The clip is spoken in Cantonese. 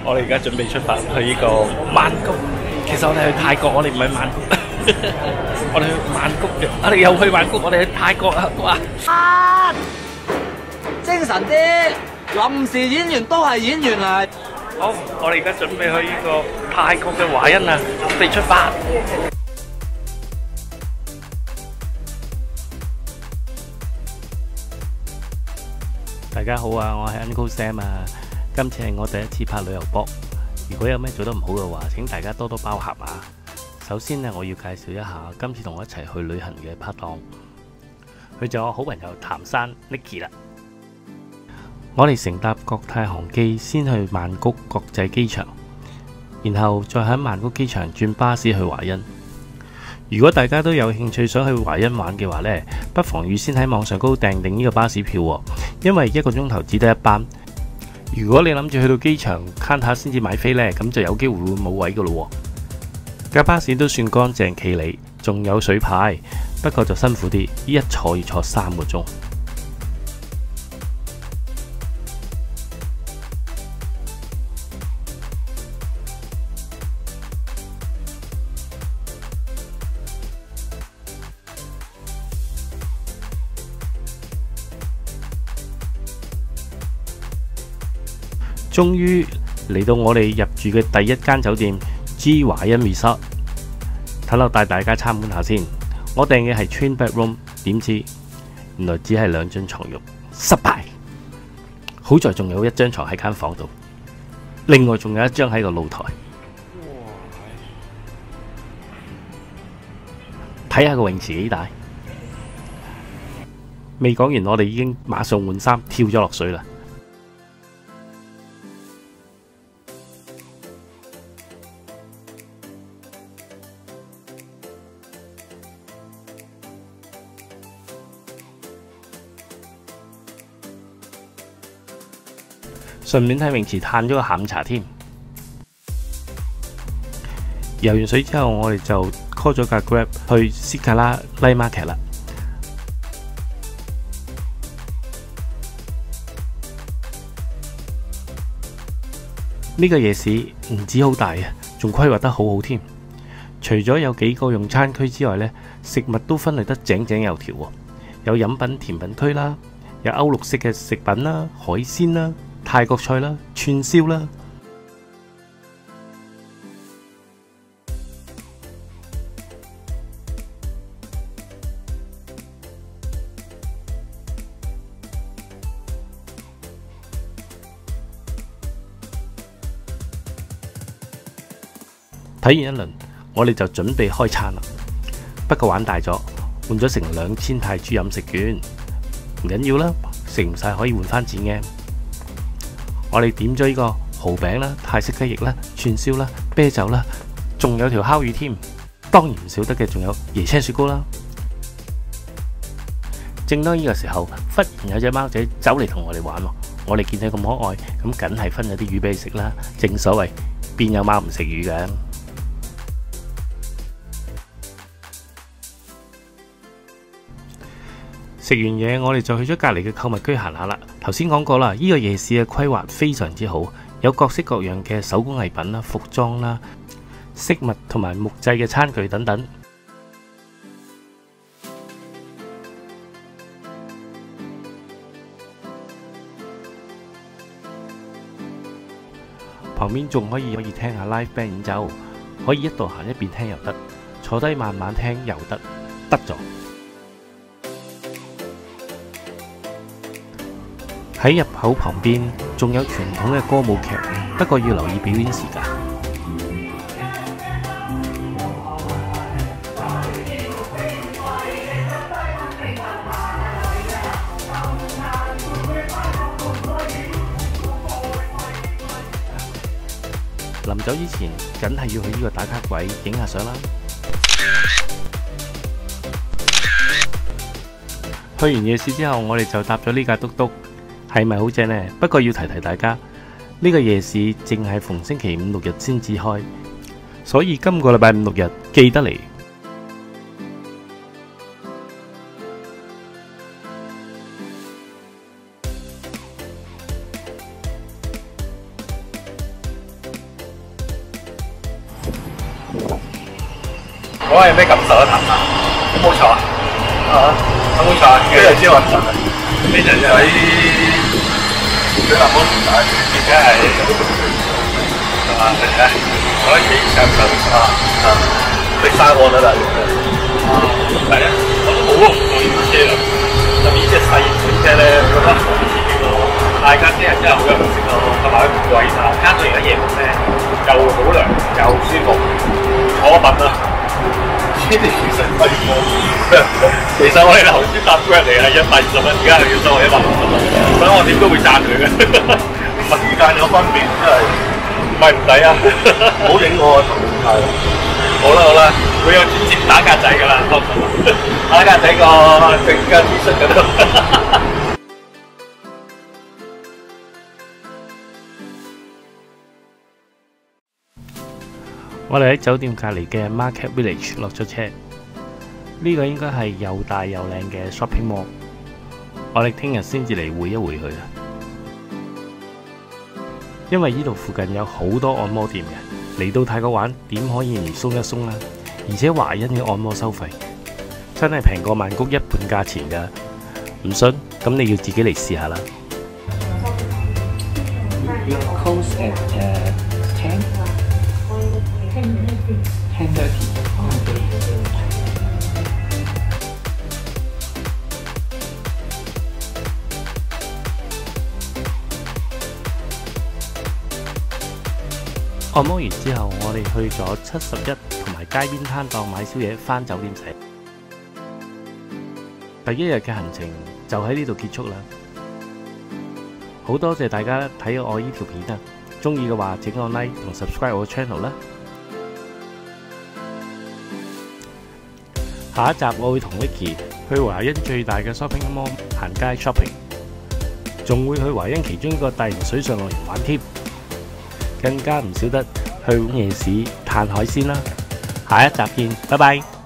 我哋而家準備出發去呢個曼谷。其實我哋去泰國，我哋唔係曼谷。我哋去曼谷嘅，我哋又去曼谷，我哋去泰國啊！哇！精神啲，臨時演員都係演員嚟。好，我哋而家準備去呢個泰國嘅華欣啊，準備出發。大家好啊，我係 Uncle Sam 啊。今次係我第一次拍旅遊博，如果有咩做得唔好嘅話，請大家多多包涵啊。首先呢，我要介紹一下今次同我一齊去旅行嘅拍檔，佢就我好朋友譚生 Nicky 啦。我哋乘搭國泰航機先去曼谷國際機場，然後再喺曼谷機場轉巴士去華欣。如果大家都有興趣想去華欣玩嘅話呢，不妨預先喺網上高訂定呢個巴士票喎，因為1個鐘頭只得一班。如果你諗住去到機場 counter 先至買飛呢，咁就有機會會冇位噶咯。架巴士都算乾淨企理，仲有水牌，不過就辛苦啲，一坐要坐3個鐘。終於嚟到我哋入住嘅第一間酒店 G 華欣 Resort， 睇落帶大家參觀下先。我訂嘅係 Twin Bedroom， 點知原來只係2張床褥，失敗。好在仲有1張床喺間房度，另外仲有1張喺個露台。睇下個泳池幾大。未講完，我哋已經馬上換衫跳咗落水啦。順便喺泳池嘆咗個下午茶添。游完水之後，我哋就 call 咗架 Grab 去斯卡拉 Night Market 啦。呢個夜市唔止好大啊，仲規劃得好好添。除咗有幾個用餐區之外呢，食物都分類得井井有條喎。有飲品甜品區啦，有歐陸式嘅食品啦、海鮮啦、泰國菜啦、串燒啦。睇完一輪，我哋就準備開餐啦。不過玩大咗，換咗成2000泰銖飲食券，唔緊要啦，食唔晒可以換返錢嘅。我哋點咗呢個蠔餅啦、泰式雞翼啦、串燒啦、啤酒啦，仲有條烤魚添。當然唔少得嘅仲有椰青雪糕啦。正當呢個時候，忽然有隻貓仔走嚟同我哋玩喎。我哋見佢咁可愛，咁梗係分咗啲魚俾佢食啦。正所謂邊有貓唔食魚嘅？食完嘢，我哋就去咗隔離嘅購物區行下啦。頭先講過啦，呢個夜市嘅規劃非常之好，有各式各樣嘅手工藝品啦、服裝啦、飾物同埋木製嘅餐具等等。旁邊仲可以聽下 live band 演奏，可以一度行一邊聽又得，坐低慢慢聽又得，得咗。喺入口旁邊仲有傳統嘅歌舞劇，不過要留意表演時間。臨走之前，梗係要去呢個打卡位影下相啦。去完夜市之後，我哋就搭咗呢架嘟嘟。係咪好正呢？不過要提提大家，呢個夜市淨係逢星期5、6日先至開，所以今個禮拜5、6日記得嚟。講下有咩感受啊？談下，好冇錯啊！好冇錯啊！非常之穩陣啊！非常之喺水立方面打，而且係我覺得幾上心食生果得啦。係啊，我都冇用過呢部車啦，特別呢隻細款車咧，我覺得好刺激咯。大家啲人真係好有特色咯，同埋佢唔貴曬，加上而家夜晚咧又好涼又舒服，我品啦。呢啲其實貴過，其實我哋頭先搭 Grab 嚟係120蚊，而家又要收我160蚊，所以我點都會讚佢嘅。物價有分別，真係唔係唔抵啊！唔好影我啊，頭係。好啦好啦，會有專接打格仔㗎啦，打格仔個正嘅 T 恤嗰度。我哋喺酒店隔離嘅 Market Village 落咗車，呢個應該係又大又靚嘅 shopping mall。我哋聽日先至嚟會一會佢啊，因為呢度附近有好多按摩店嘅，嚟到泰國玩點可以唔鬆一鬆啊？而且華欣嘅按摩收費真係平過曼谷一半價錢㗎，唔信咁你要自己嚟試下啦。Close at 10:30. 按摩完之後，我哋去咗71同埋街邊攤檔買宵夜，返酒店食。第一日嘅行程就喺呢度結束啦。好多謝大家睇我呢條片啊！鍾意嘅話，請按 like 同 subscribe 我嘅 channel 啦。下一集我會同 Vicky 去華欣最大嘅 shopping mall 行街 shopping， 仲會去華欣其中一個大型水上樂園玩添，更加唔少得去夜市嘆海鮮啦。下一集見，拜拜。